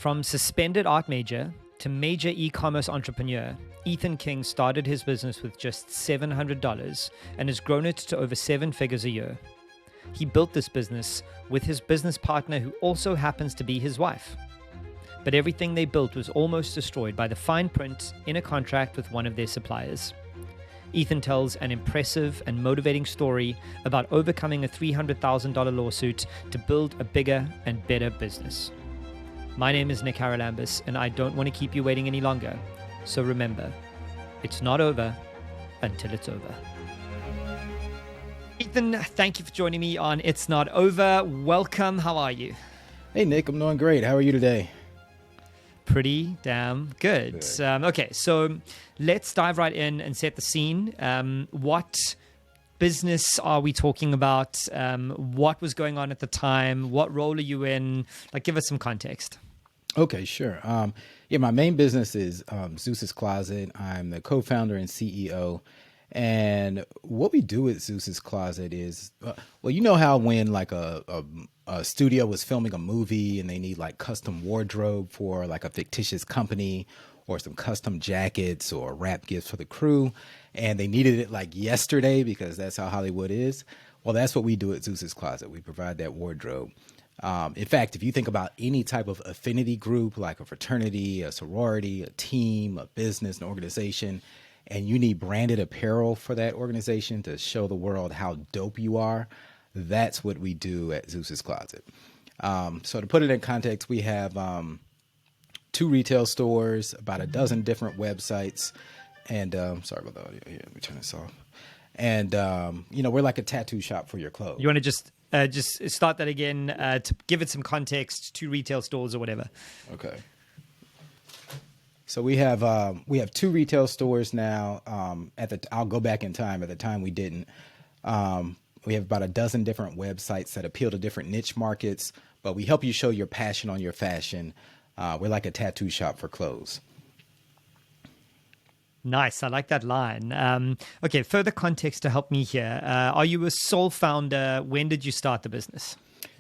From suspended art major to major e-commerce entrepreneur, Ethan King started his business with just $700 and has grown it to over 7 figures a year. He built this business with his business partner, who also happens to be his wife. But everything they built was almost destroyed by the fine print in a contract with one of their suppliers. Ethan tells an impressive and motivating story about overcoming a $300,000 lawsuit to build a bigger and better business. My name is Nick Haralambis, and I don't want to keep you waiting any longer. So remember, it's not over until it's over. Ethan, thank you for joining me on It's Not Over. Welcome. How are you? Hey, Nick. I'm doing great. How are you today? Pretty damn good. Okay, so let's dive right in and set the scene. What business are we talking about? What was going on at the time? What role are you in? Like, give us some context. Okay, sure. My main business is Zeuss's Closet. I'm the co-founder and CEO. And what we do at Zeuss's Closet is, you know how when like a studio was filming a movie and they need like custom wardrobe for like a fictitious company or some custom jackets or wrap gifts for the crew, and they needed it like yesterday because that's how Hollywood is. Well, that's what we do at Zeuss's Closet. We provide that wardrobe. In fact, if you think about any type of affinity group, like a fraternity, a sorority, a team, a business, an organization, and you need branded apparel for that organization to show the world how dope you are, that's what we do at Zeuss's Closet. So to put it in context, we have 2 retail stores, about a dozen different websites, and sorry about the audio here. Let me turn this off. And we're like a tattoo shop for your clothes. You want to just start that again to give it some context? 2 retail stores or whatever. Okay. So we have 2 retail stores now. I'll go back in time. At the time, we didn't. We have about a dozen different websites that appeal to different niche markets, but we help you show your passion on your fashion. We're like a tattoo shop for clothes. Nice. I like that line. Okay, further context to help me here. Are you a sole founder? When did you start the business?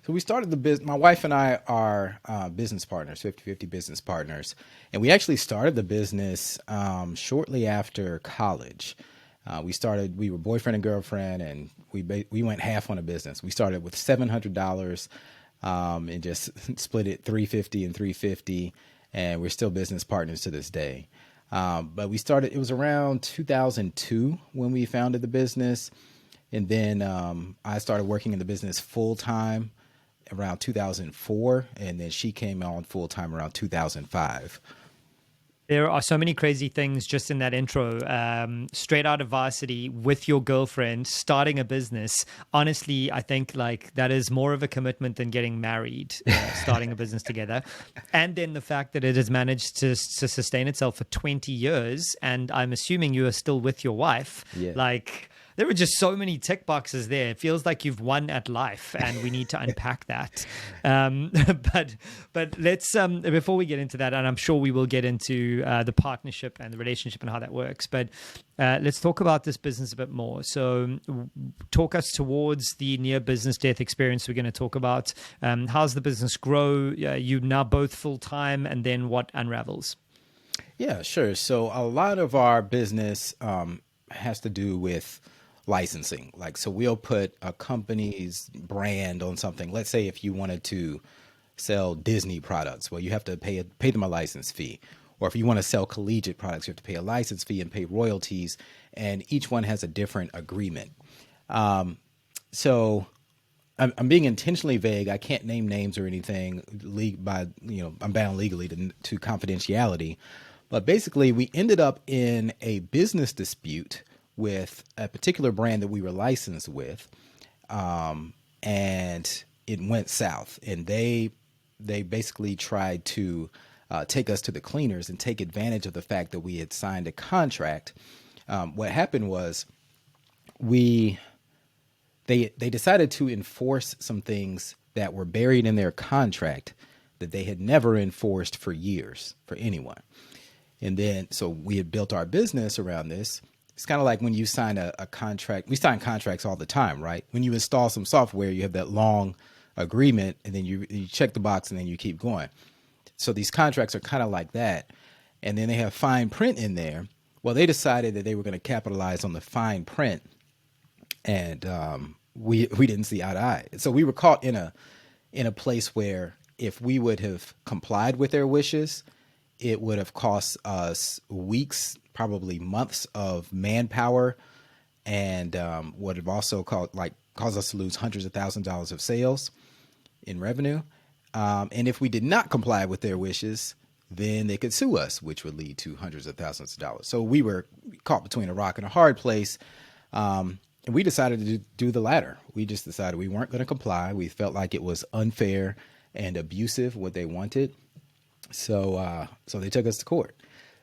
So we started the business. My wife and I are business partners, 50-50 business partners. And we actually started the business shortly after college. We were boyfriend and girlfriend, and we went half on a business. We started with $700 and just split it $350 and $350. And we're still business partners to this day. But it was around 2002 when we founded the business. And then I started working in the business full time around 2004, and then she came on full time around 2005. There are so many crazy things just in that intro. Straight out of varsity with your girlfriend, starting a business. Honestly, I think like that is more of a commitment than getting married, starting a business together. And then the fact that it has managed to sustain itself for 20 years, and I'm assuming you are still with your wife. Yeah. Like, there are just so many tick boxes there. It feels like you've won at life, and we need to unpack that. But let's before we get into that, and I'm sure we will get into the partnership and the relationship and how that works. But let's talk about this business a bit more. So, talk us towards the near business death experience we're going to talk about. How's the business grow? You now both full time, and then what unravels? Yeah, sure. So a lot of our business has to do with licensing. So we'll put a company's brand on something. Let's say if you wanted to sell Disney products, well, you have to pay them a license fee. Or if you want to sell collegiate products, you have to pay a license fee and pay royalties. And each one has a different agreement. So I'm being intentionally vague. I can't name names or anything I'm bound legally to confidentiality. But basically, we ended up in a business dispute with a particular brand that we were licensed with, and it went south. And they basically tried to take us to the cleaners and take advantage of the fact that we had signed a contract. What happened was they decided to enforce some things that were buried in their contract that they had never enforced for years for anyone. And then, so we had built our business around this. It's kind of like when you sign a contract. We sign contracts all the time, right? When you install some software, you have that long agreement, and then you check the box, and then you keep going. so these contracts are kind of like that. And then they have fine print in there. Well, they decided that they were going to capitalize on the fine print, and we didn't see eye to eye. So we were caught in a place where if we would have complied with their wishes, it would have cost us weeks, probably months of manpower, and would have also caused us to lose hundreds of thousands of dollars of sales in revenue. And if we did not comply with their wishes, then they could sue us, which would lead to hundreds of thousands of dollars. So we were caught between a rock and a hard place. And we decided to do the latter. We just decided we weren't going to comply. We felt like it was unfair and abusive what they wanted. So they took us to court.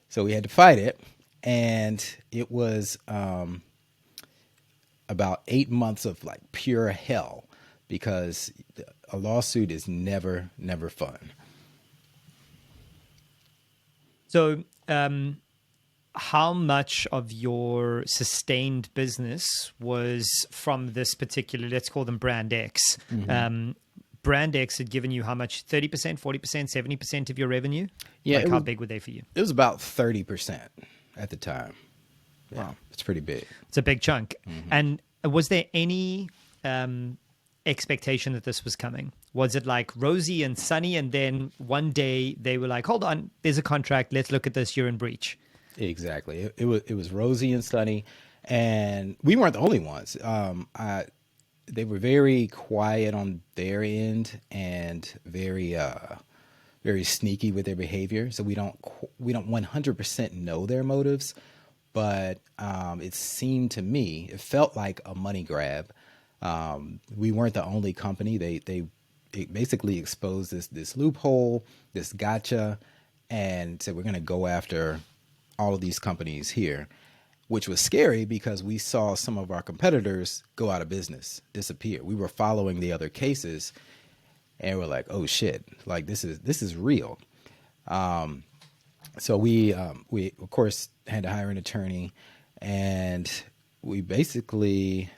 So we had to fight it. And it was about 8 months of like pure hell, because a lawsuit is never fun. So, how much of your sustained business was from this particular, let's call them Brand X? Mm-hmm. Brand X had given you how much? 30%, 40%, 70% of your revenue? Yeah. Like how big were they for you? It was about 30% at the time. Yeah, wow. It's pretty big. It's a big chunk. Mm-hmm. And was there any expectation that this was coming? Was it like rosy and sunny, and then one day they were like, hold on, there's a contract, let's look at this, you're in breach? Exactly. It was rosy and sunny, and we weren't the only ones. They were very quiet on their end and very sneaky with their behavior. So we don't 100% know their motives, but it seemed to me, it felt like a money grab. We weren't the only company. It basically exposed this loophole, this gotcha, and said we're going to go after all of these companies here, which was scary because we saw some of our competitors go out of business, disappear. We were following the other cases, and we're like, oh shit, like this is real. So we of course had to hire an attorney, and we basically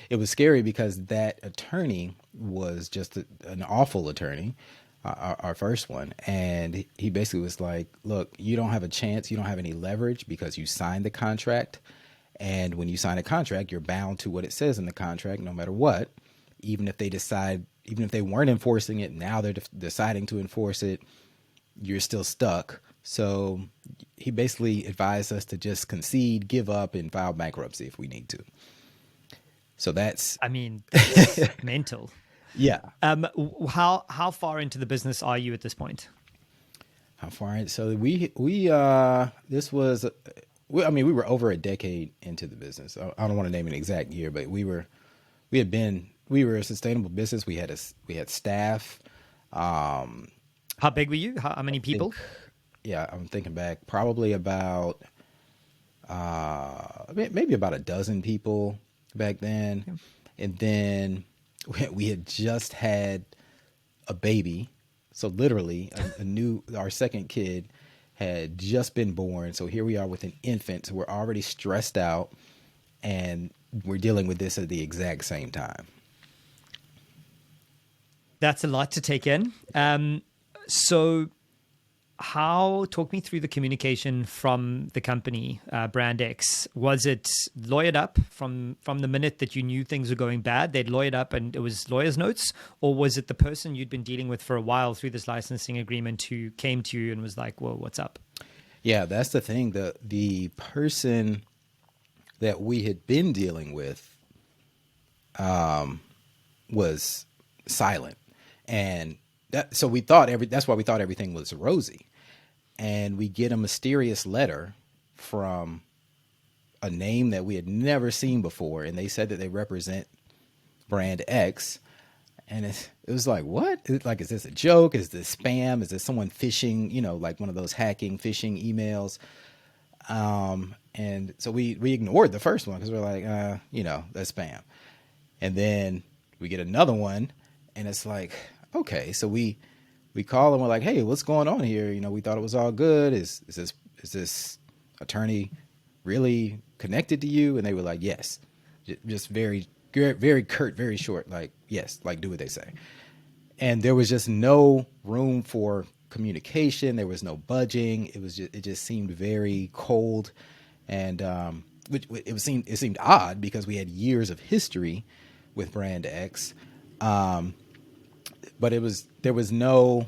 it was scary because that attorney was just an awful attorney, our first one. And he basically was like, look, you don't have a chance. You don't have any leverage because you signed the contract. And when you sign a contract, you're bound to what it says in the contract, no matter what. Even if they weren't enforcing it, now they're deciding to enforce it, you're still stuck. So he basically advised us to just concede, give up, and file bankruptcy if we need to. So that's mental. Yeah. How far into the business are you at this point? How far in? So we were over a decade into the business. I don't want to name an exact year, but we were a sustainable business. We had staff. How big were you? How many people? I'm thinking back, probably about maybe about a dozen people back then. Yeah. And then we had just had a baby. So literally our second kid had just been born. So here we are with an infant. So we're already stressed out, and we're dealing with this at the exact same time. That's a lot to take in. So talk me through the communication from the company, Brand X. Was it lawyered up from the minute that you knew things were going bad? They'd lawyered up and it was lawyer's notes? Or was it the person you'd been dealing with for a while through this licensing agreement who came to you and was like, whoa, what's up? Yeah, that's the thing. The person that we had been dealing with was silent. And that's why we thought everything was rosy. And we get a mysterious letter from a name that we had never seen before, and they said that they represent Brand X. And it was like, what? Is this a joke? Is this spam? Is this someone phishing? Like one of those hacking phishing emails. And so we ignored the first one because we're like, that's spam. And then we get another one, and it's like, okay, so we call them. We're like, hey, what's going on here? We thought it was all good. Is this attorney really connected to you? And they were like, yes. Just very, very curt, very short. Like, yes, like do what they say. and there was just no room for communication. There was no budging. It just seemed very cold, and it seemed odd because we had years of history with Brand X, but there was no,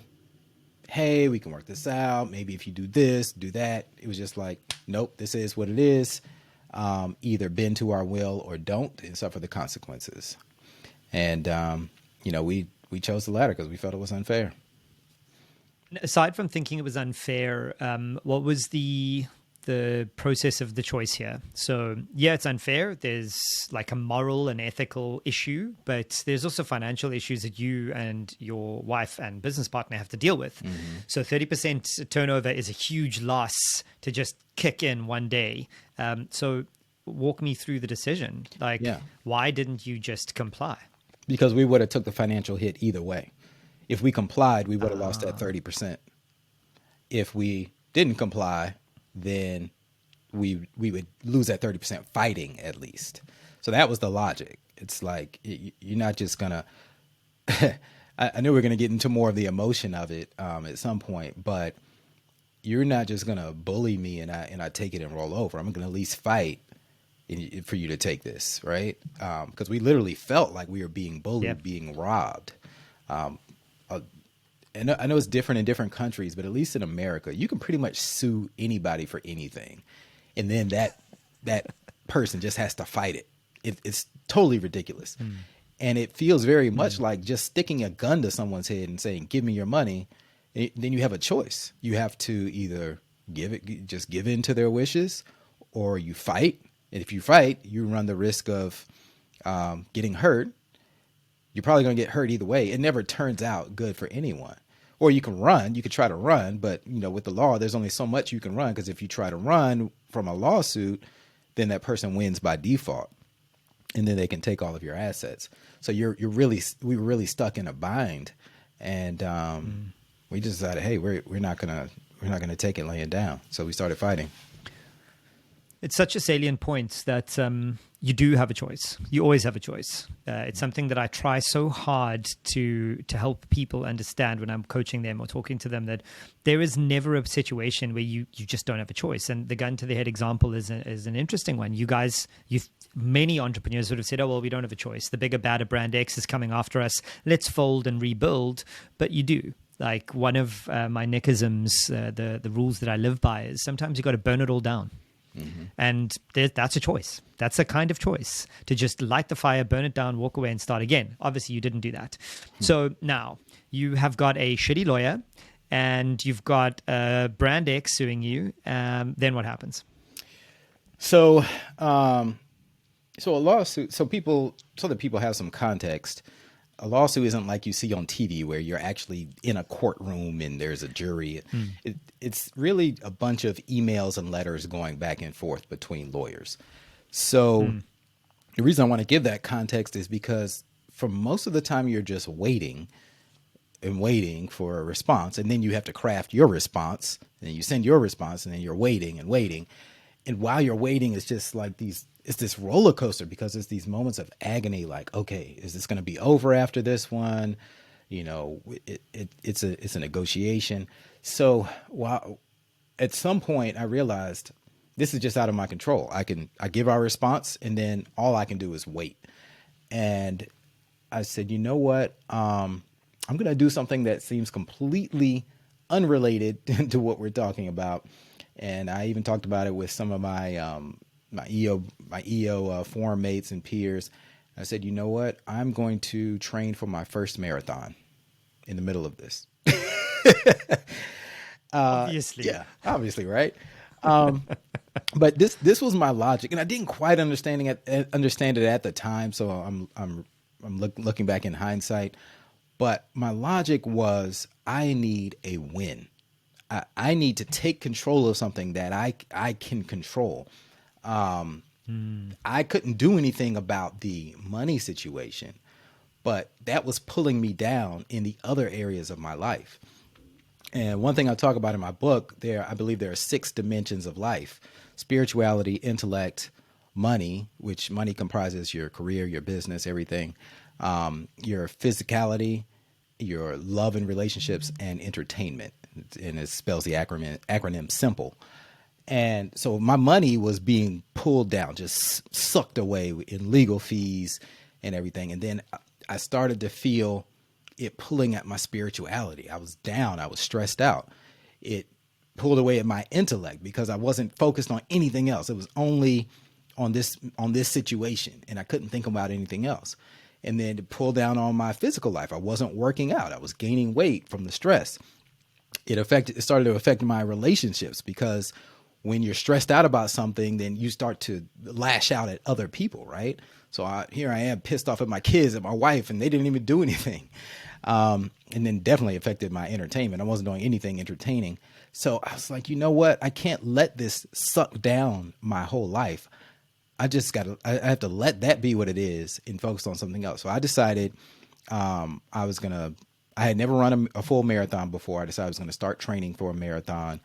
hey, we can work this out. Maybe if you do this, do that. It was just like, nope, this is what it is. Either bend to our will or don't and suffer the consequences. And, we chose the latter because we felt it was unfair. Aside from thinking it was unfair, what was the process of the choice here? So yeah, it's unfair. There's like a moral and ethical issue, but there's also financial issues that you and your wife and business partner have to deal with. So 30% turnover is a huge loss to just kick in one day. So walk me through the decision. Like, why didn't you just comply? Because we would have took the financial hit either way. If we complied, we would have lost that 30%. If we didn't comply, then we would lose that 30% fighting at least. So that was the logic. It's like, you're not just going to, I knew we were going to get into more of the emotion of it at some point, but you're not just going to bully me and I take it and roll over. I'm going to at least fight for you to take this, right? Because we literally felt like we were being bullied, being robbed. And I know it's different in different countries, but at least in America, you can pretty much sue anybody for anything. And then that person just has to fight it. It's totally ridiculous. And it feels very much like just sticking a gun to someone's head and saying, give me your money. Then you have a choice. You have to either just give in to their wishes, or you fight. And if you fight, you run the risk of getting hurt. You're probably going to get hurt either way. It never turns out good for anyone. Or you can run. You could try to run, but with the law, there's only so much you can run, because if you try to run from a lawsuit, then that person wins by default, and then they can take all of your assets. So we were really stuck in a bind, and we just decided, hey, we're not gonna take it laying down. So we started fighting. It's such a salient point that you do have a choice. You always have a choice. It's something that I try so hard to help people understand when I'm coaching them or talking to them, that there is never a situation where you just don't have a choice. And the gun to the head example is an interesting one. Many entrepreneurs would have said, oh, well, we don't have a choice. The bigger, badder Brand X is coming after us. Let's fold and rebuild. But you do. Like, one of my nickisms, the rules that I live by, is sometimes you got to burn it all down. And that's a choice. That's a kind of choice, to just light the fire, burn it down, walk away and start again. Obviously, you didn't do that. So now you have got a shitty lawyer and you've got Brand X suing you. Then what happens? So a lawsuit, so that people have some context, a lawsuit isn't like you see on TV where you're actually in a courtroom and there's a jury. It's really a bunch of emails and letters going back and forth between lawyers. So the reason I want to give that context is because for most of the time you're just waiting and waiting for a response, and then you have to craft your response, and then you send your response, and then you're waiting and waiting. And while you're waiting, it's just like it's this roller coaster, because it's these moments of agony, like, okay, is this going to be over after this one? It's a negotiation. So at some point I realized this is just out of my control. I give our response, and then all I can do is wait. And I said, you know what? I'm going to do something that seems completely unrelated to what we're talking about. And I even talked about it with some of my EO forum mates and peers. I said, you know what? I'm going to train for my first marathon in the middle of this. Obviously. Yeah, obviously, right? But this was my logic, and I didn't quite understand it at the time. So I'm looking back in hindsight. But my logic was, I need a win. I need to take control of something that I can control. I couldn't do anything about the money situation, but that was pulling me down in the other areas of my life. And one thing I talk about in my book, I believe there are 6 dimensions of life: spirituality, intellect, money, which money comprises your career, your business, everything, your physicality, your love and relationships, and entertainment. And it spells the acronym simple. And so my money was being pulled down, just sucked away in legal fees and everything. And then I started to feel it pulling at my spirituality. I was down. I was stressed out. It pulled away at my intellect because I wasn't focused on anything else. It was only on this situation, and I couldn't think about anything else. And then it pulled down on my physical life. I wasn't working out. I was gaining weight from the stress. It started to affect my relationships, because when you're stressed out about something, then you start to lash out at other people, right? So here I am pissed off at my kids and my wife, and they didn't even do anything. And then definitely affected my entertainment. I wasn't doing anything entertaining. So I was like, you know what? I can't let this suck down my whole life. I have to let that be what it is and focus on something else. So I decided I had never run a full marathon before. I decided I was going to start training for a marathon.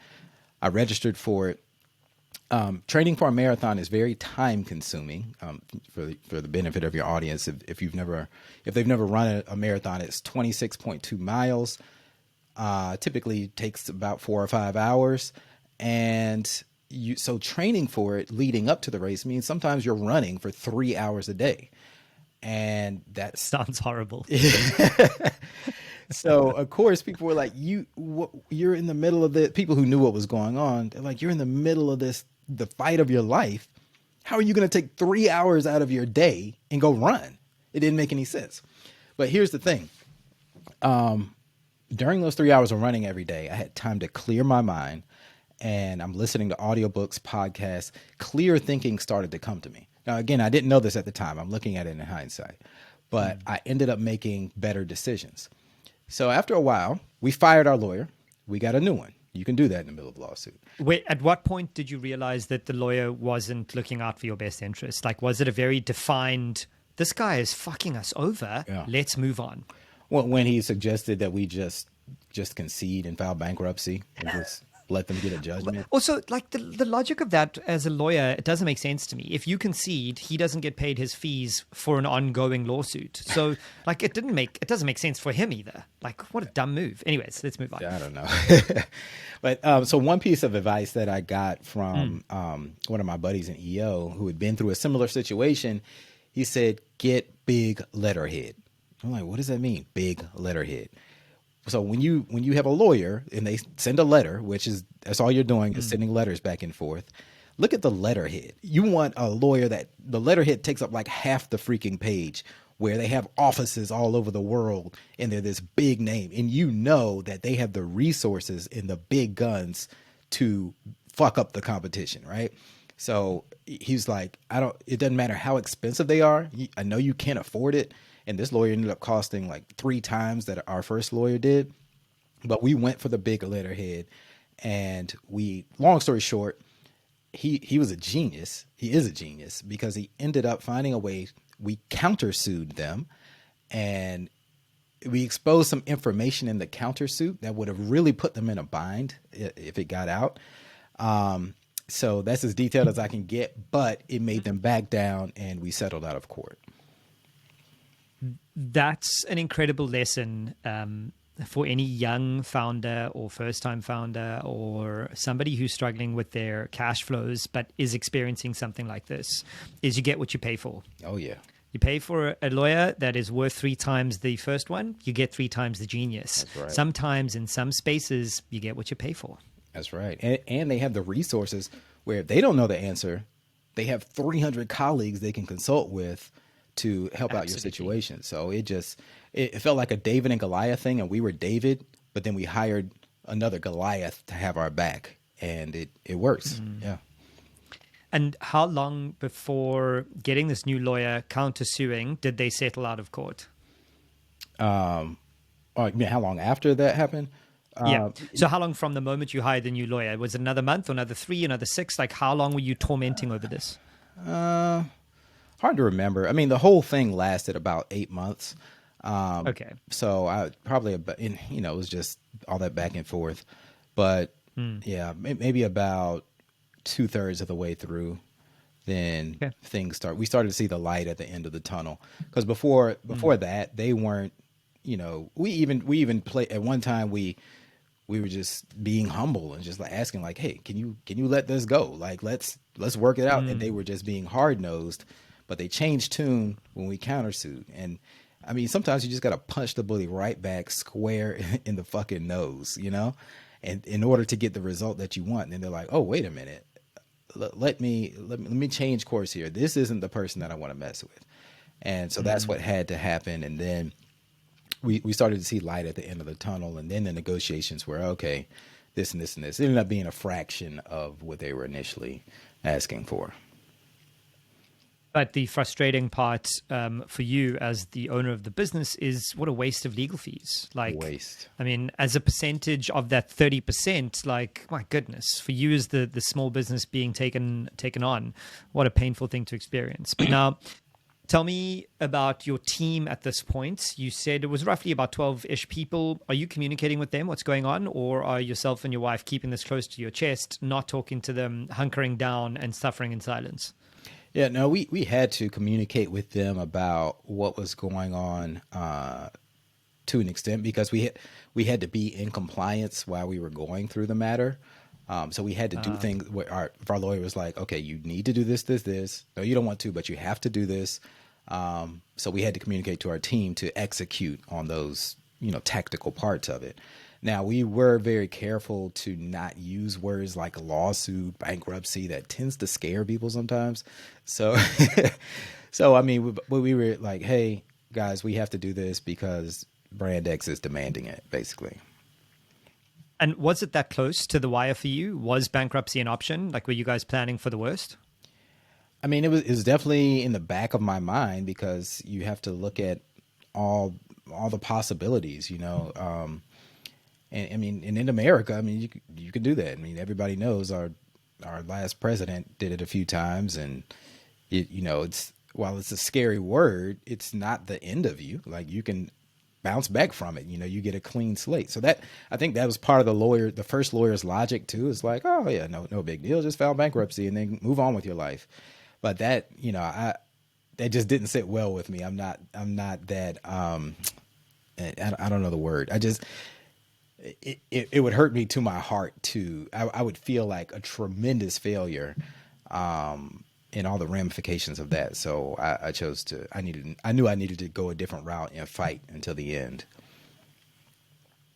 I registered for it. Training for a marathon is very time consuming. For the benefit of your audience, if they've never run a marathon, it's 26.2 miles. Typically takes about 4 or 5 hours. And so training for it leading up to the race means sometimes you're running for 3 hours a day. And that sounds horrible. So of course people were like, you're in the middle of the, people who knew what was going on, they're like, you're in the middle of the fight of your life. How are you going to take 3 hours out of your day and go run? It didn't make any sense. But here's the thing. During those 3 hours of running every day, I had time to clear my mind, and I'm listening to audiobooks, podcasts. Clear thinking started to come to me. Now, again, I didn't know this at the time. I'm looking at it in hindsight, but I ended up making better decisions. So after a while, we fired our lawyer. We got a new one. You can do that in the middle of a lawsuit. Wait, at what point did you realize that the lawyer wasn't looking out for your best interest? Like, was it a very defined, this guy is fucking us over, let's move on? Well, when he suggested that we just concede and file bankruptcy and just let them get a judgment. Also, like the logic of that as a lawyer, it doesn't make sense to me. If you concede, he doesn't get paid his fees for an ongoing lawsuit. So like it doesn't make sense for him either. Like what a dumb move. Anyways, let's move on. I don't know. But so one piece of advice that I got from one of my buddies in EO who had been through a similar situation, he said, get big letterhead. I'm like, what does that mean? Big letterhead. So when you have a lawyer and they send a letter, that's all you're doing is sending letters back and forth. Look at the letterhead. You want a lawyer that the letterhead takes up like half the freaking page, where they have offices all over the world and they're this big name, and you know that they have the resources and the big guns to fuck up the competition, right? So he's like, it doesn't matter how expensive they are. I know you can't afford it. And this lawyer ended up costing like 3 times that our first lawyer did. But we went for the big letterhead, and long story short, he was a genius. He is a genius because he ended up finding a way. We countersued them, and we exposed some information in the countersuit that would have really put them in a bind if it got out. So that's as detailed as I can get, but it made them back down, and we settled out of court. That's an incredible lesson for any young founder or first-time founder or somebody who's struggling with their cash flows but is experiencing something like this, is you get what you pay for. Oh, yeah. You pay for a lawyer that is worth 3 times the first one, you get 3 times the genius. That's right. Sometimes in some spaces, you get what you pay for. That's right. And they have the resources where if they don't know the answer, they have 300 colleagues they can consult with to help out your situation. So it felt like a David and Goliath thing, and we were David, but then we hired another Goliath to have our back, and it works. Yeah. And how long before getting this new lawyer countersuing did they settle out of court? You mean how long after that happened? Yeah. So how long from the moment you hired the new lawyer? Was it another month, or another 3, another 6? Like how long were you tormenting over this? Hard to remember. I mean, the whole thing lasted about 8 months. Okay. So I probably it was just all that back and forth, but yeah, maybe about 2/3 of the way through, then we started to see the light at the end of the tunnel. Because before that, they weren't we even play at one time. We were just being humble and just like asking like, hey, can you let this go? Like, let's work it out. And they were just being hard nosed, but they changed tune when we countersued. And I mean, sometimes you just got to punch the bully right back square in the fucking nose, and in order to get the result that you want. And then they're like, oh, wait a minute. Let me change course here. This isn't the person that I want to mess with. And so that's what had to happen. And then we started to see light at the end of the tunnel. And then the negotiations were, okay, this and this and this. It ended up being a fraction of what they were initially asking for. But the frustrating part for you as the owner of the business is what a waste of legal fees. Like, waste. I mean, as a percentage of that 30%, like, my goodness, for you as the small business being taken on, what a painful thing to experience. But now, tell me about your team at this point. You said it was roughly about 12-ish people. Are you communicating with them what's going on? Or are yourself and your wife keeping this close to your chest, not talking to them, hunkering down and suffering in silence? Yeah, no, we had to communicate with them about what was going on to an extent, because we had to be in compliance while we were going through the matter. So we had to do things where our lawyer was like, okay, you need to do this. No, you don't want to, but you have to do this. So we had to communicate to our team to execute on those, tactical parts of it. Now, we were very careful to not use words like lawsuit, bankruptcy. That tends to scare people sometimes. So, I mean, we were like, hey, guys, we have to do this because Brand X is demanding it, basically. And was it that close to the wire for you? Was bankruptcy an option? Like, were you guys planning for the worst? I mean, it was definitely in the back of my mind, because you have to look at all the possibilities, And I mean, and in America, I mean, you can do that. I mean, everybody knows our last president did it a few times, and it's, while it's a scary word, it's not the end of you. Like, you can bounce back from it. You get a clean slate. So I think that was part of the first lawyer's logic too. Is like, oh yeah, no big deal, just file bankruptcy and then move on with your life. But that that just didn't sit well with me. I'm not that I don't know the word. It would hurt me to my heart too. I would feel like a tremendous failure in all the ramifications of that. So I knew I needed to go a different route and fight until the end.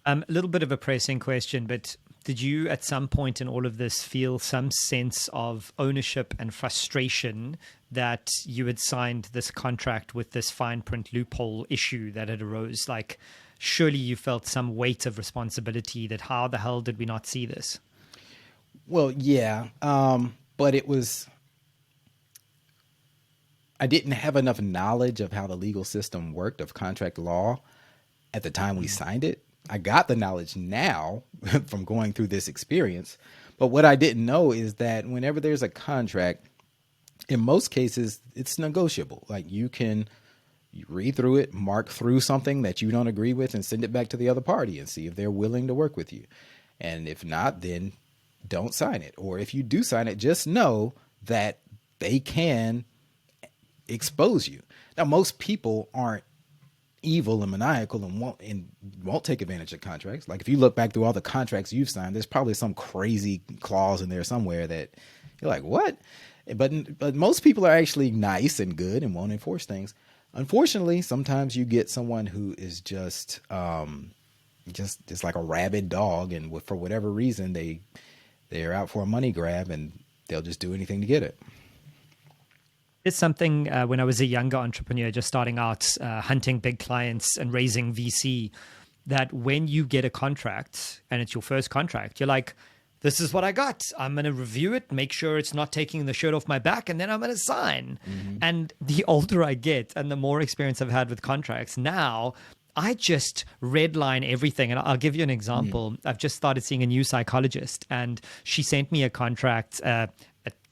A little bit of a pressing question, but did you at some point in all of this feel some sense of ownership and frustration that you had signed this contract with this fine print loophole issue that had arose? Like, surely you felt some weight of responsibility that how the hell did we not see this? Well, yeah. But I didn't have enough knowledge of how the legal system worked, of contract law, at the time we signed it. I got the knowledge now from going through this experience. But what I didn't know is that whenever there's a contract, in most cases, it's negotiable. Like, you read through it, mark through something that you don't agree with, and send it back to the other party and see if they're willing to work with you. And if not, then don't sign it. Or if you do sign it, just know that they can expose you. Now, most people aren't evil and maniacal and won't take advantage of contracts. Like, if you look back through all the contracts you've signed, there's probably some crazy clause in there somewhere that you're like, what? But most people are actually nice and good and won't enforce things. Unfortunately, sometimes you get someone who is just like a rabid dog, and for whatever reason they're out for a money grab, and they'll just do anything to get it. It's something when I was a younger entrepreneur, just starting out, hunting big clients and raising VC, that when you get a contract and it's your first contract, you're like, this is what I got. I'm going to review it, make sure it's not taking the shirt off my back, and then I'm going to sign. Mm-hmm. And the older I get and the more experience I've had with contracts, now I just redline everything. And I'll give you an example. Mm-hmm. I've just started seeing a new psychologist, and she sent me a contract,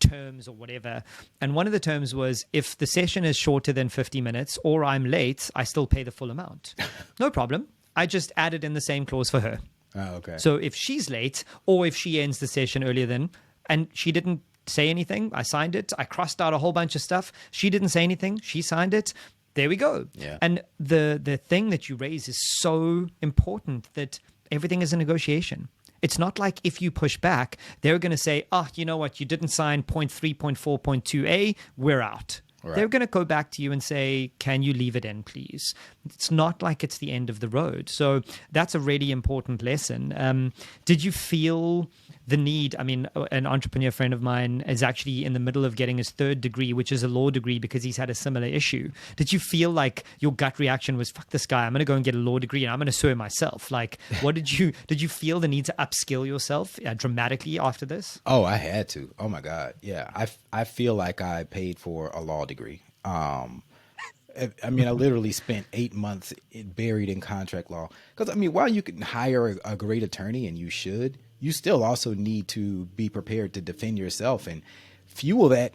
terms or whatever. And one of the terms was, if the session is shorter than 50 minutes or I'm late, I still pay the full amount. No problem. I just added in the same clause for her. Oh, okay. So if she's late, or if she ends the session earlier than, and she didn't say anything, I signed it. I crossed out a whole bunch of stuff. She didn't say anything. She signed it. There we go. Yeah. And the thing that you raise is so important, that everything is a negotiation. It's not like if you push back, they're going to say, oh, you know what, you didn't sign point 3, point 4, point 2A, we're out. Right. They're going to go back to you and say, can you leave it in, please? It's not like it's the end of the road. So that's a really important lesson. Did you feel the need? I mean, an entrepreneur friend of mine is actually in the middle of getting his 3rd degree, which is a law degree, because he's had a similar issue. Did you feel like your gut reaction was, fuck this guy, I'm going to go and get a law degree and I'm going to sue him myself? Like, what did you feel the need to upskill yourself dramatically after this? Oh, I had to. Oh my God. Yeah. I feel like I paid for a law degree. I mean, I literally spent 8 months buried in contract law. Because, I mean, while you can hire a great attorney, and you should, you still also need to be prepared to defend yourself and fuel that,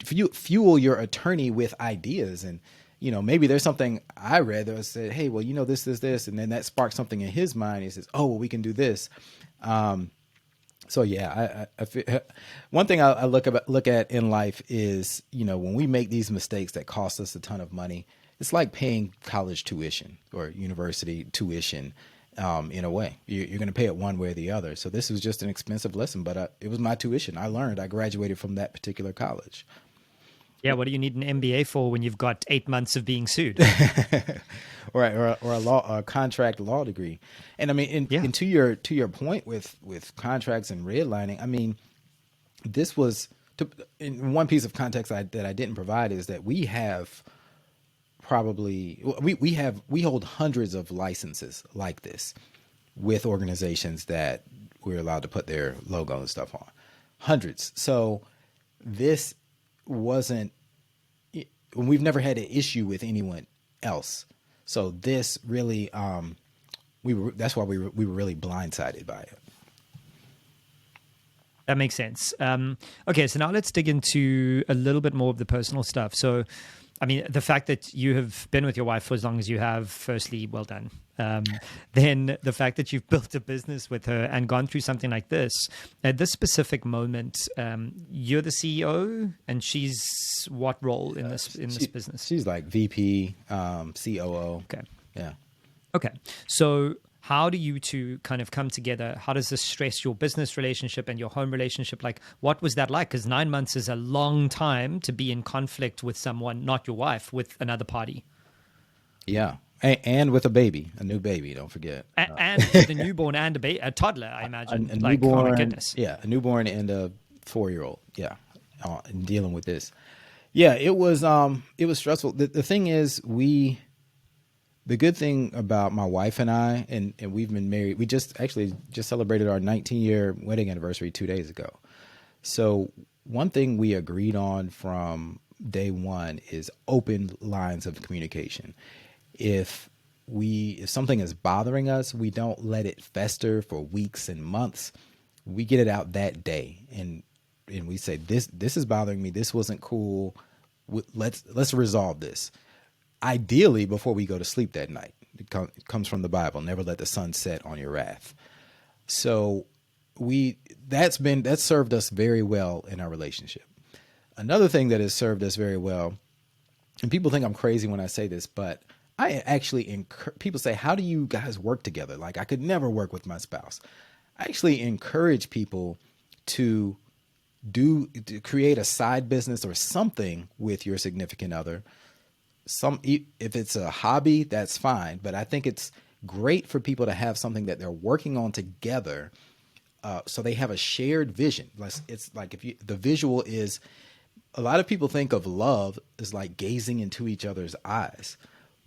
fuel your attorney with ideas. And, you know, maybe there's something I read that said, hey, well, you know, this. And then that sparked something in his mind. He says, oh, well, we can do this. So yeah, I feel, one thing I look at in life is, you know, when we make these mistakes that cost us a ton of money, it's like paying college tuition or university tuition. In a way, you're going to pay it one way or the other. So this was just an expensive lesson, but it was my tuition. I graduated from that particular college. Yeah, what do you need an MBA for when you've got 8 months of being sued? Right, or a contract law degree. And I mean, and to your point with contracts and redlining, I mean, this was in one piece of context that I didn't provide is that we have probably we hold hundreds of licenses like this with organizations that we're allowed to put their logo and stuff on. Hundreds. So this wasn't, we've never had an issue with anyone else. So this really, that's why we were really blindsided by it. That makes sense. Okay, so now let's dig into a little bit more of the personal stuff. So, I mean, the fact that you have been with your wife for as long as you have, firstly, well done. Then the fact that you've built a business with her and gone through something like this, at this specific moment, you're the CEO, and she's what role in this business? She's like VP, COO. Okay. Yeah. Okay. So how do you two kind of come together? How does this stress your business relationship and your home relationship? Like, what was that like? Because 9 months is a long time to be in conflict with someone, not your wife, with another party. Yeah. And with a new baby, don't forget. And with a newborn and a toddler, I imagine. A like, newborn, oh my goodness. Yeah, a newborn and a 4-year-old. Yeah, and dealing with this. Yeah, it was stressful. The thing is, the good thing about my wife and I, and we've been married, we just celebrated our 19-year wedding anniversary 2 days ago. So one thing we agreed on from day one is open lines of communication. If something is bothering us, we don't let it fester for weeks and months. We get it out that day, and we say, this is bothering me. This wasn't cool. Let's resolve this. Ideally, before we go to sleep that night. It comes from the Bible. Never let the sun set on your wrath. So that's served us very well in our relationship. Another thing that has served us very well, and people think I'm crazy when I say this, but I actually people say, how do you guys work together? Like, I could never work with my spouse. I actually encourage people to create a side business or something with your significant other. If it's a hobby, that's fine. But I think it's great for people to have something that they're working on together. So they have a shared vision. It's like the visual is, a lot of people think of love as like gazing into each other's eyes.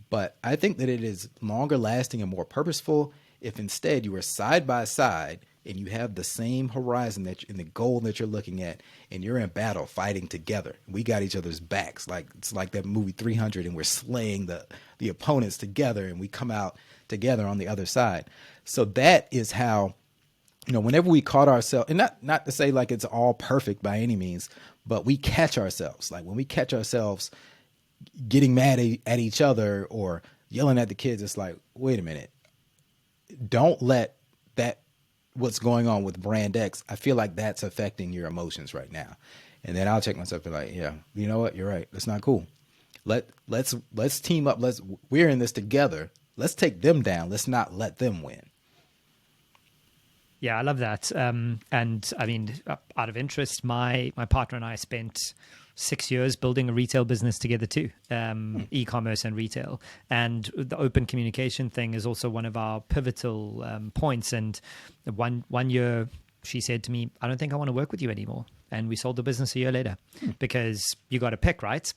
But I think that it is longer lasting and more purposeful if instead you are side by side and you have the same horizon and the goal that you're looking at, and you're in battle fighting together. We got each other's backs. Like, it's like that movie 300, and we're slaying the opponents together, and we come out together on the other side. So that is how, whenever we caught ourselves, and not to say like it's all perfect by any means, but we catch ourselves. Like, when we catch ourselves getting mad at each other or yelling at the kids, it's like, wait a minute. Don't let that, what's going on with brand X, I feel like that's affecting your emotions right now. And then I'll check myself and be like, yeah, you know what? You're right. That's not cool. Let's team up. We're in this together. Let's take them down. Let's not let them win. Yeah, I love that. And I mean, out of interest, my partner and I spent 6 years building a retail business together too, e-commerce and retail. And the open communication thing is also one of our pivotal points. And one year she said to me, I don't think I want to work with you anymore. And we sold the business a year later because you got to pick, right?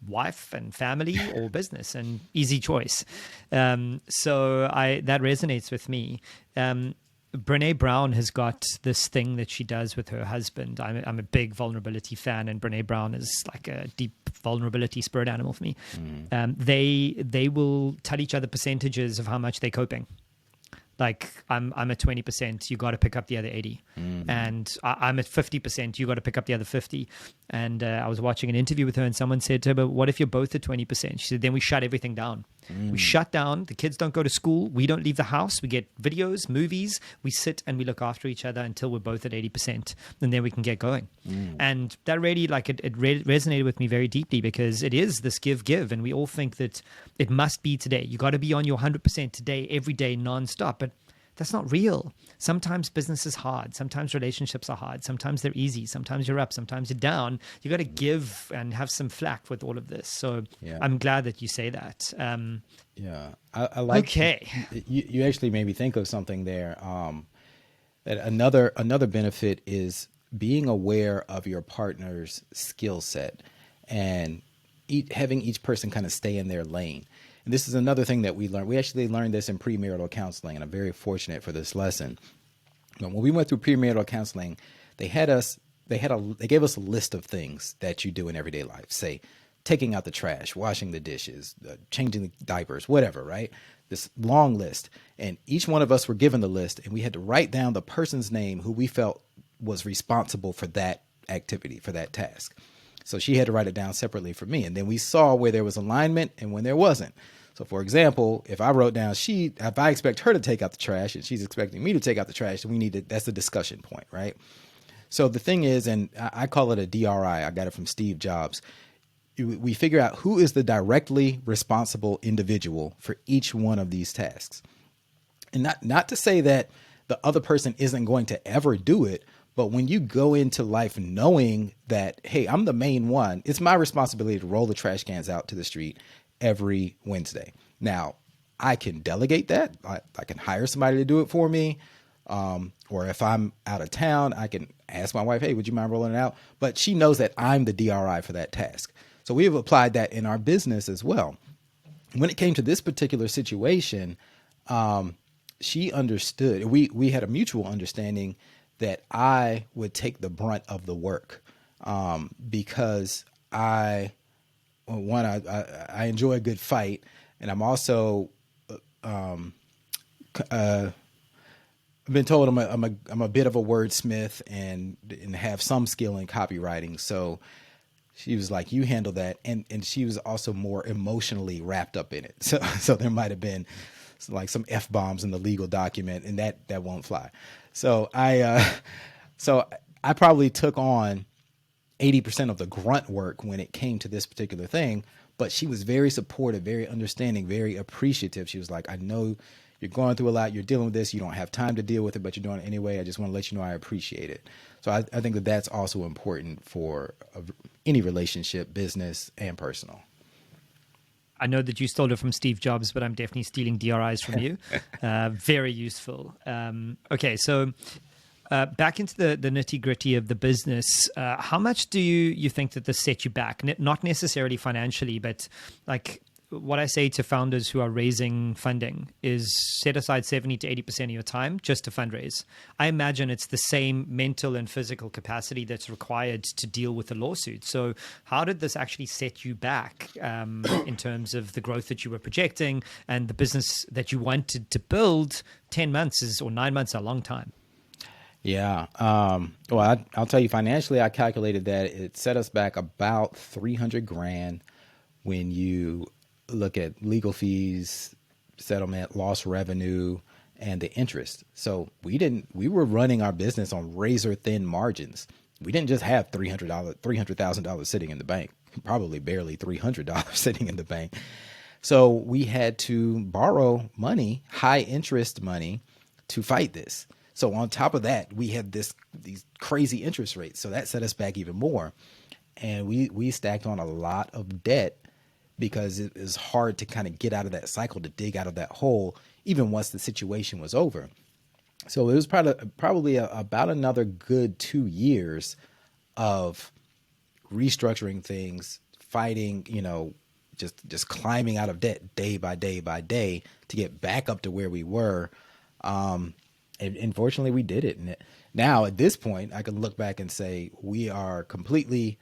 Wife and family or business, and easy choice. So that resonates with me. Brene Brown has got this thing that she does with her husband. I'm a big vulnerability fan, and Brene Brown is like a deep vulnerability spirit animal for me. They will tell each other percentages of how much they're coping. Like I'm at 20%, you got to pick up the other 80. And I'm at 50%, you got to pick up the other 50. And I was watching an interview with her, and someone said to her, but what if you're both at 20%? She said, then we shut everything down. We shut down. The kids don't go to school. We don't leave the house. We get videos, movies. We sit and we look after each other until we're both at 80%. And then we can get going. And that really, like, it resonated with me very deeply, because it is this give. And we all think that it must be today. You got to be on your 100% today, every day, nonstop. But that's not real. Sometimes business is hard. Sometimes relationships are hard. Sometimes they're easy. Sometimes you're up. Sometimes you're down. You got to give and have some flack with all of this. So I'm glad that you say that. I like. Okay, you actually made me think of something there. That another benefit is being aware of your partner's skill set and having each person kind of stay in their lane. And this is another thing that we learned. We actually learned this in premarital counseling, and I'm very fortunate for this lesson. When we went through premarital counseling, they gave us a list of things that you do in everyday life. Say, taking out the trash, washing the dishes, changing the diapers, whatever, right? This long list. And each one of us were given the list, and we had to write down the person's name who we felt was responsible for that activity, for that task. So she had to write it down separately for me. And then we saw where there was alignment and when there wasn't. So for example, if I wrote down if I expect her to take out the trash and she's expecting me to take out the trash, then that's a discussion point, right? So the thing is, and I call it a DRI. I got it from Steve Jobs. We figure out who is the directly responsible individual for each one of these tasks. And not to say that the other person isn't going to ever do it, but when you go into life knowing that, hey, I'm the main one, it's my responsibility to roll the trash cans out to the street every Wednesday. Now, I can delegate that. I can hire somebody to do it for me. Or if I'm out of town, I can ask my wife, hey, would you mind rolling it out? But she knows that I'm the DRI for that task. So we have applied that in our business as well. When it came to this particular situation, she understood. We had a mutual understanding that I would take the brunt of the work because I enjoy a good fight, and I'm also I've been told I'm a bit of a wordsmith and have some skill in copywriting. So she was like, "You handle that," and she was also more emotionally wrapped up in it. So there might have been like some F-bombs in the legal document, and that won't fly. So I probably took on 80% of the grunt work when it came to this particular thing, but she was very supportive, very understanding, very appreciative. She was like, I know you're going through a lot, you're dealing with this, you don't have time to deal with it, but you're doing it anyway. I just want to let you know I appreciate it. So I think that that's also important for any relationship, business and personal. I know that you stole it from Steve Jobs, but I'm definitely stealing DRIs from you. Very useful. Okay, so back into the nitty gritty of the business. How much do you think that this set you back? Not necessarily financially, but like what I say to founders who are raising funding is set aside 70 to 80% of your time just to fundraise. I imagine it's the same mental and physical capacity that's required to deal with a lawsuit. So how did this actually set you back in terms of the growth that you were projecting and the business that you wanted to build? 10 months or 9 months is a long time. Yeah. Well, I'll tell you financially, I calculated that it set us back about $300,000 when you look at legal fees, settlement, lost revenue, and the interest. So we were running our business on razor thin margins. We didn't just have $300,000 sitting in the bank. probably barely $300 sitting in the bank. So we had to borrow money, high interest money, to fight this. So on top of that, we had these crazy interest rates. So that set us back even more. And we stacked on a lot of debt because it is hard to kind of get out of that cycle, to dig out of that hole, even once the situation was over. So it was probably about another good 2 years of restructuring things, fighting, just climbing out of debt day by day by day to get back up to where we were. And fortunately we did it. And now at this point, I can look back and say we are completely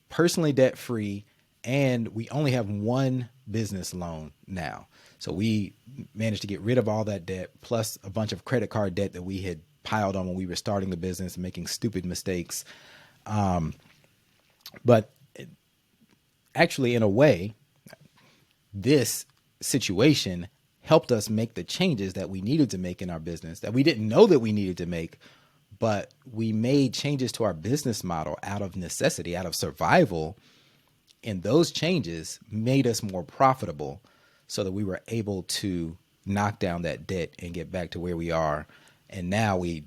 personally debt free, and we only have one business loan now. So we managed to get rid of all that debt, plus a bunch of credit card debt that we had piled on when we were starting the business and making stupid mistakes. But actually, in a way, this situation helped us make the changes that we needed to make in our business that we didn't know that we needed to make, but we made changes to our business model out of necessity, out of survival. And those changes made us more profitable so that we were able to knock down that debt and get back to where we are. And now we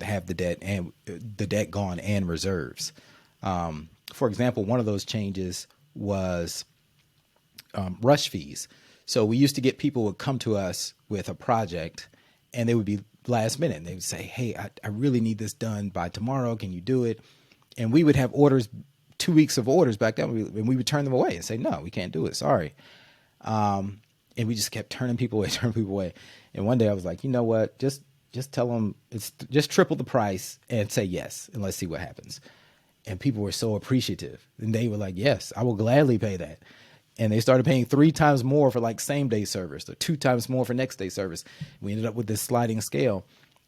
have the debt gone and reserves. For example, one of those changes was rush fees. So we used to get people would come to us with a project and they would be last minute. They would say, hey, I really need this done by tomorrow. Can you do it? And we would have orders, 2 weeks of orders back then, and we would turn them away and say, no, we can't do it. Sorry. And we just kept turning people away. And one day I was like, you know what? Just tell them it's just triple the price and say yes, and let's see what happens. And people were so appreciative, and they were like, yes, I will gladly pay that. And they started paying 3 times more for like same day service, or 2 times more for next day service. We ended up with this sliding scale,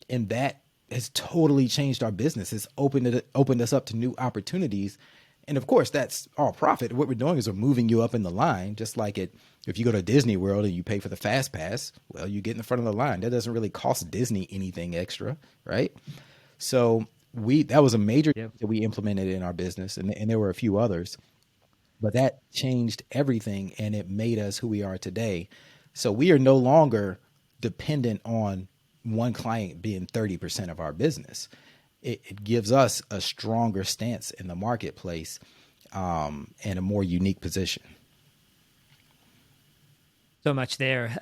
and that has totally changed our business. It's opened us up to new opportunities. And of course, that's all profit. What we're doing is we're moving you up in the line, just like if you go to Disney World and you pay for the fast pass, well, you get in the front of the line. That doesn't really cost Disney anything extra, right? So that was a major that we implemented in our business, and there were a few others, but that changed everything, and it made us who we are today. So we are no longer dependent on one client being 30% of our business. It gives us a stronger stance in the marketplace, and a more unique position. So much there.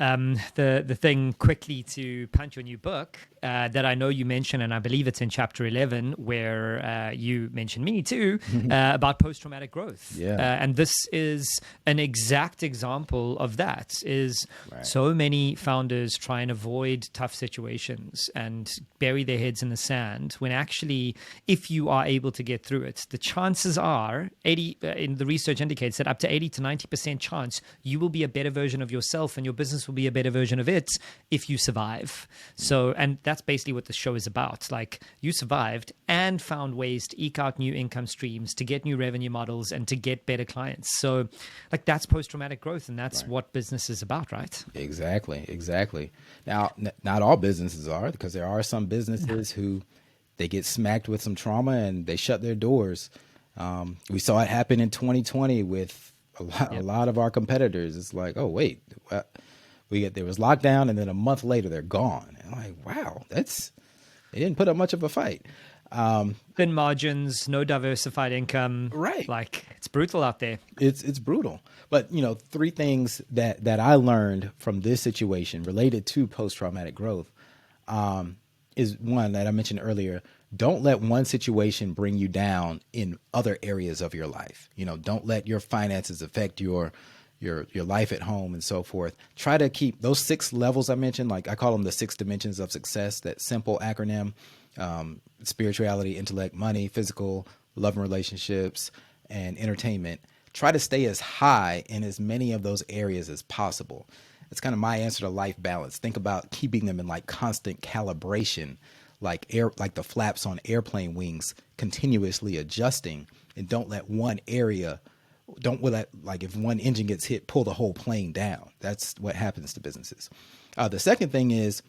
The thing quickly to punch your new book that I know you mentioned, and I believe it's in chapter 11, where you mentioned me too, about post-traumatic growth. Yeah. And this is an exact example of that. Is Right. So many founders try and avoid tough situations and bury their heads in the sand, when actually, if you are able to get through it, the chances are in the research indicates that up to 80 to 90% chance you will be a better version of yourself, and your business will be a better version of it if you survive. So, and that's basically what the show is about. Like, you survived and found ways to eke out new income streams, to get new revenue models, and to get better clients. So like, that's post-traumatic growth, and that's Right. what business is about, right? Exactly. Now, not all businesses are, because there are some businesses who they get smacked with some trauma and they shut their doors. We saw it happen in 2020 with a lot of our competitors. It's like, oh wait, there was lockdown, and then a month later they're gone. And I'm like, wow, they didn't put up much of a fight. Thin margins, no diversified income. Right. Like, it's brutal out there. It's brutal. But 3 things that I learned from this situation related to post-traumatic growth, is one that I mentioned earlier. Don't let one situation bring you down in other areas of your life. Don't let your finances affect your life at home and so forth. Try to keep those 6 levels I mentioned, like I call them the 6 dimensions of success, that simple acronym: spirituality, intellect, money, physical, love and relationships, and entertainment. Try to stay as high in as many of those areas as possible. It's kind of my answer to life balance. Think about keeping them in like constant calibration, like the flaps on airplane wings, continuously adjusting. And don't let one area, like if one engine gets hit, pull the whole plane down. That's what happens to businesses. The second thing is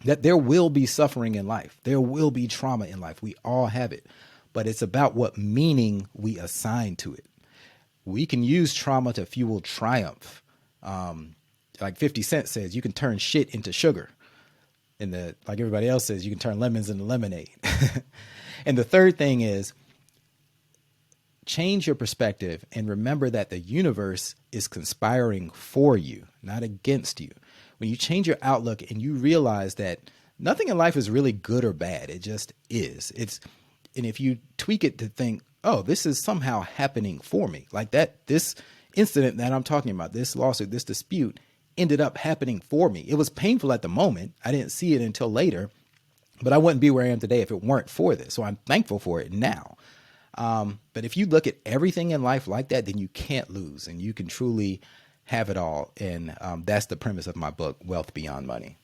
that there will be suffering in life. There will be trauma in life. We all have it, but it's about what meaning we assign to it. we can use trauma to fuel triumph. Like 50 Cent says, you can turn shit into sugar. And like everybody else says, you can turn lemons into lemonade. And the third thing is change your perspective and remember that the universe is conspiring for you, not against you. When you change your outlook and you realize that nothing in life is really good or bad, it just is. And if you tweak it to think, oh, this is somehow happening for me, like this incident that I'm talking about, this lawsuit, this dispute ended up happening for me. It was painful at the moment. I didn't see it until later, but I wouldn't be where I am today if it weren't for this. So I'm thankful for it now. But if you look at everything in life like that, then you can't lose and you can truly have it all. And that's the premise of my book, Wealth Beyond Money.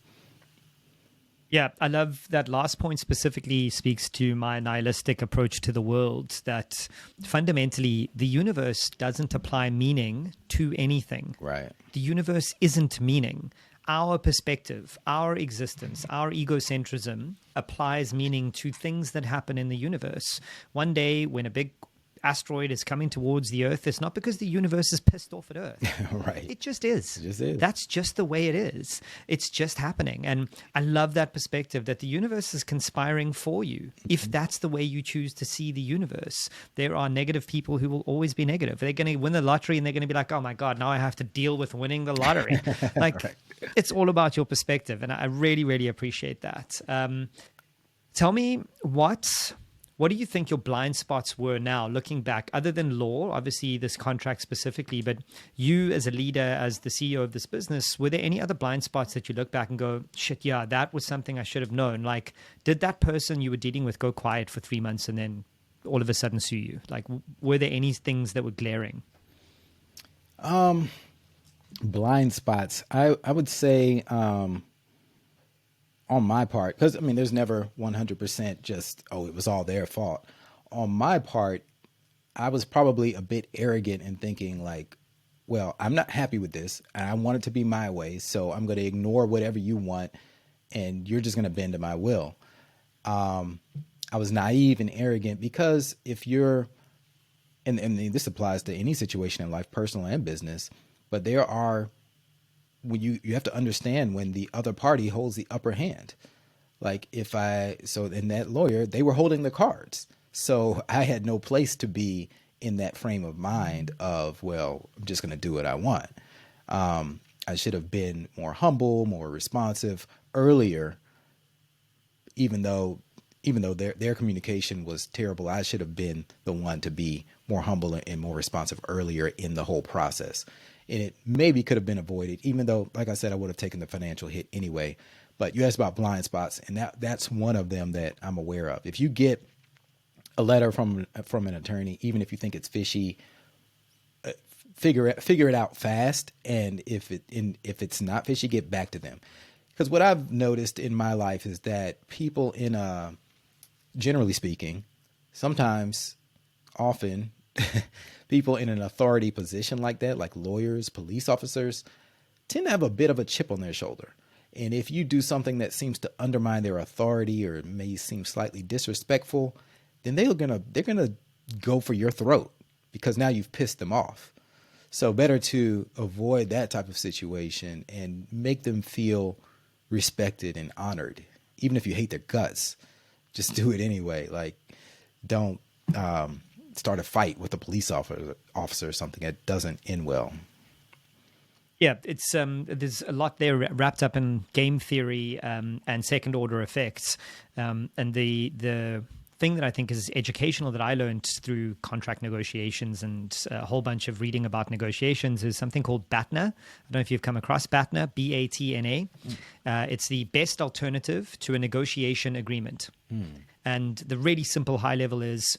Yeah, I love that last point specifically speaks to my nihilistic approach to the world, that fundamentally the universe doesn't apply meaning to anything. Right. The universe isn't meaning. Our perspective, our existence, our egocentrism applies meaning to things that happen in the universe. One day when a big asteroid is coming towards the Earth, it's not because the universe is pissed off at Earth. Right. It just is. It just is. That's just the way it is. It's just happening. And I love that perspective that the universe is conspiring for you. If that's the way you choose to see the universe, there are negative people who will always be negative. They're going to win the lottery and they're going to be like, oh my God, now I have to deal with winning the lottery. Like, right. It's all about your perspective. And I really, really appreciate that. Tell me what do you think your blind spots were now, looking back, other than law, obviously this contract specifically, but you as a leader, as the CEO of this business, were there any other blind spots that you look back and go, shit, yeah, that was something I should have known? Like, did that person you were dealing with go quiet for 3 months and then all of a sudden sue you? Like, were there any things that were glaring? Blind spots. I would say, on my part, because I mean, there's never 100% just, oh, it was all their fault. On my part, I was probably a bit arrogant in thinking like, well, I'm not happy with this and I want it to be my way. So I'm going to ignore whatever you want and you're just going to bend to my will. I was naive and arrogant because if you're, and this applies to any situation in life, personal and business, but there are, when you have to understand when the other party holds the upper hand. Like in that lawyer, they were holding the cards. So I had no place to be in that frame of mind of, well, I'm just going to do what I want. I should have been more humble, more responsive earlier, even though their communication was terrible. I should have been the one to be more humble and more responsive earlier in the whole process. And it maybe could have been avoided, even though, like I said, I would have taken the financial hit anyway. But you asked about blind spots, and that's one of them that I'm aware of. If you get a letter from an attorney, even if you think it's fishy, figure it out fast. And if it's not fishy, get back to them. Because what I've noticed in my life is that people generally speaking, sometimes, often, people in an authority position like that, like lawyers, police officers, tend to have a bit of a chip on their shoulder. And if you do something that seems to undermine their authority or may seem slightly disrespectful, then they're gonna go for your throat because now you've pissed them off. So better to avoid that type of situation and make them feel respected and honored. Even if you hate their guts, just do it anyway. Like, don't start a fight with a police officer or something that doesn't end well. Yeah, it's there's a lot there wrapped up in game theory and second order effects. And the thing that I think is educational that I learned through contract negotiations and a whole bunch of reading about negotiations is something called Batna. I don't know if you've come across Batna, BATNA. It's the best alternative to a negotiation agreement. And the really simple high level is,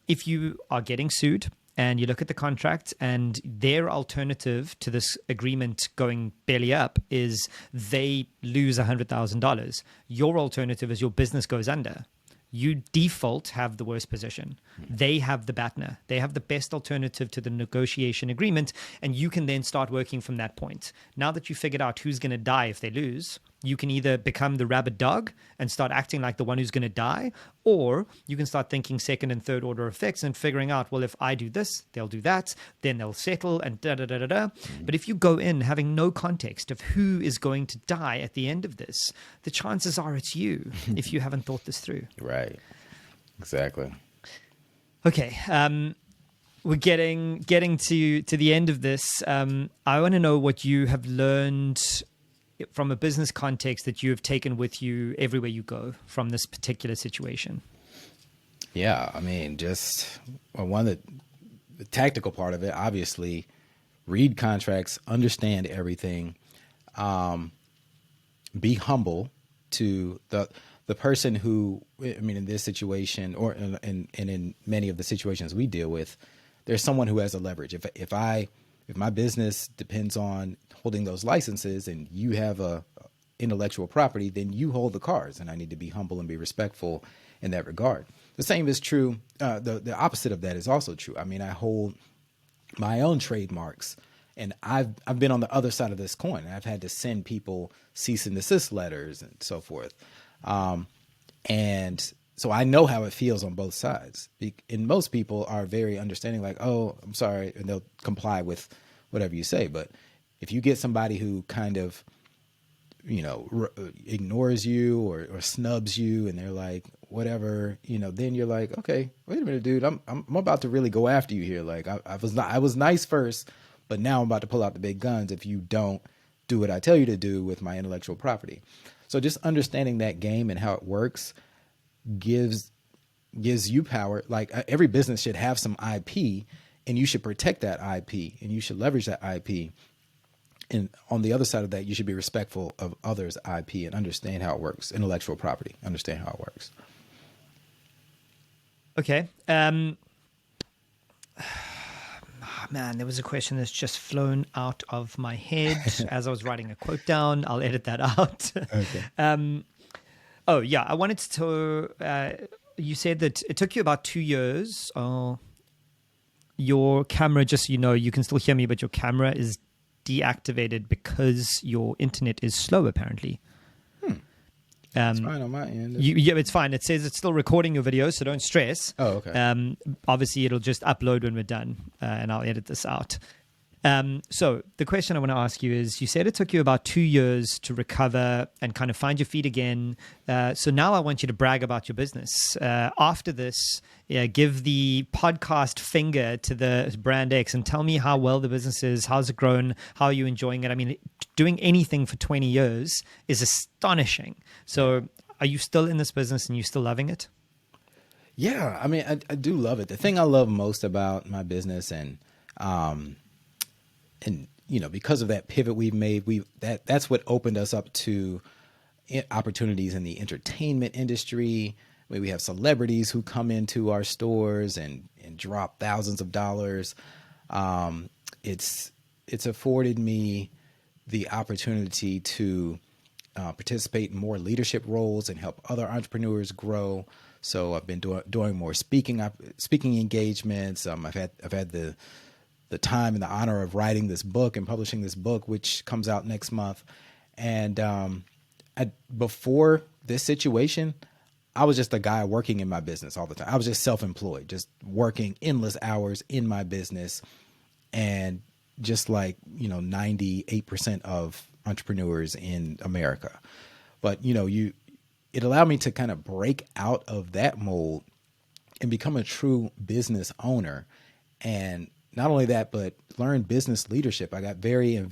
if you are getting sued and you look at the contract and their alternative to this agreement going belly up is they lose $100,000, your alternative is your business goes under. You default have the worst position. They have the BATNA. They have the best alternative to the negotiation agreement, and you can then start working from that point. Now that you figured out who's going to die if they lose, You can either become the rabid dog and start acting like the one who's going to die, or you can start thinking second and third order effects and figuring out, well, if I do this, they'll do that, then they'll settle, and da da da da da. But if you go in having no context of who is going to die at the end of this, the chances are it's you if you haven't thought this through. Right. Exactly. Okay. We're getting to the end of this. I want to know what you have learned from a business context that you have taken with you everywhere you go from this particular situation. Yeah, I mean, just one of the tactical part of it, obviously, read contracts, understand everything, be humble to the person who, I mean, in this situation or in many of the situations we deal with, there's someone who has a leverage. If my business depends on holding those licenses and you have a intellectual property, then you hold the cards, and I need to be humble and be respectful in that regard. The same is true. The opposite of that is also true. I mean, I hold my own trademarks, and I've been on the other side of this coin. I've had to send people cease and desist letters and so forth. And so I know how it feels on both sides. And most people are very understanding, like, oh, I'm sorry, and they'll comply with whatever you say. But if you get somebody who kind of, ignores you or snubs you, and they're like, whatever, then you're like, okay, wait a minute, dude, I'm about to really go after you here. Like I was nice first, but now I'm about to pull out the big guns if you don't do what I tell you to do with my intellectual property. So just understanding that game and how it works gives you power. Like every business should have some IP, and you should protect that IP, and you should leverage that IP. And on the other side of that, you should be respectful of others' IP and understand how it works. Intellectual property, understand how it works. Okay. Man, there was a question that's just flown out of my head as I was writing a quote down. I'll edit that out. Okay. Oh, yeah. I wanted to, you said that it took you about 2 years. Your camera, just so you know, you can still hear me, but your camera is deactivated because your internet is slow, apparently. It's fine on my end. Yeah, it's fine. It says it's still recording your video, so don't stress. Oh, okay. Obviously, it'll just upload when we're done, and I'll edit this out. So the question I want to ask you is, you said it took you about 2 years to recover and kind of find your feet again. So now I want you to brag about your business. After this, give the podcast finger to the Brand X and tell me how well the business is, how's it grown, how are you enjoying it? I mean, doing anything for 20 years is astonishing. So are you still in this business and you still loving it? Yeah, I mean, I do love it. The thing I love most about my business and because of that pivot we've made, that's what opened us up to opportunities in the entertainment industry. We have celebrities who come into our stores and drop thousands of dollars. It's afforded me the opportunity to participate in more leadership roles and help other entrepreneurs grow. So I've been doing more speaking engagements. I've had the time and the honor of writing this book and publishing this book, which comes out next month. And before this situation, I was just a guy working in my business all the time. I was just self-employed, just working endless hours in my business. And just like, 98% of entrepreneurs in America. But, it allowed me to kind of break out of that mold and become a true business owner. And not only that, but learn business leadership. I got very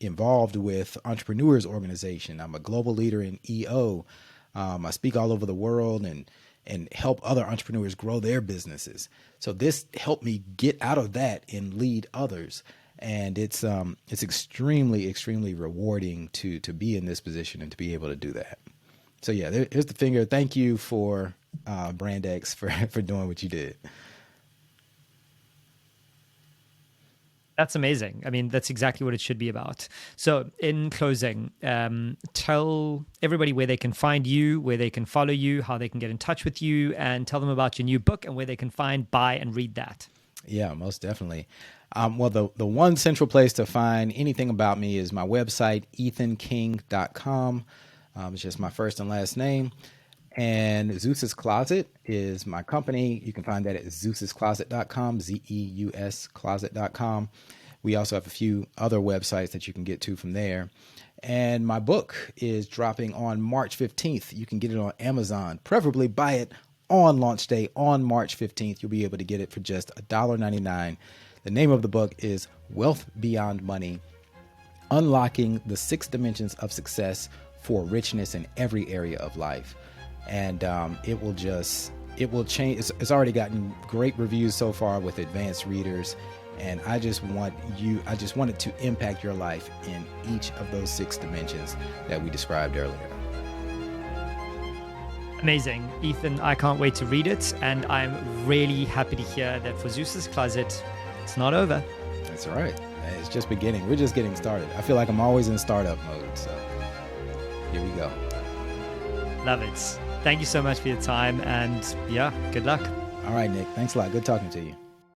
involved with Entrepreneurs Organization. I'm a global leader in EO. I speak all over the world and help other entrepreneurs grow their businesses. So this helped me get out of that and lead others. And it's extremely, extremely rewarding to be in this position and to be able to do that. So yeah, here's the finger. Thank you for Brand X for doing what you did. That's amazing. I mean, that's exactly what it should be about. So in closing, tell everybody where they can find you, where they can follow you, how they can get in touch with you, and tell them about your new book and where they can find, buy, and read that. Yeah, most definitely. Well, the one central place to find anything about me is my website, ethanking.com. It's just my first and last name. And Zeuss's Closet is my company. You can find that at zeusscloset.com, Zeus closet.com. We also have a few other websites that you can get to from there. And my book is dropping on March 15th. You can get it on Amazon. Preferably buy it on launch day on March 15th. You'll be able to get it for just $1.99. The name of the book is Wealth Beyond Money, Unlocking the 6 Dimensions of Success for Richness in Every Area of Life. And it will change. It's already gotten great reviews so far with advanced readers. And I just want it to impact your life in each of those 6 dimensions that we described earlier. Amazing. Ethan, I can't wait to read it. And I'm really happy to hear that for Zeuss's Closet, it's not over. That's all right. It's just beginning. We're just getting started. I feel like I'm always in startup mode. So here we go. Love it. Thank you so much for your time. And yeah, good luck. All right, Nick. Thanks a lot. Good talking to you.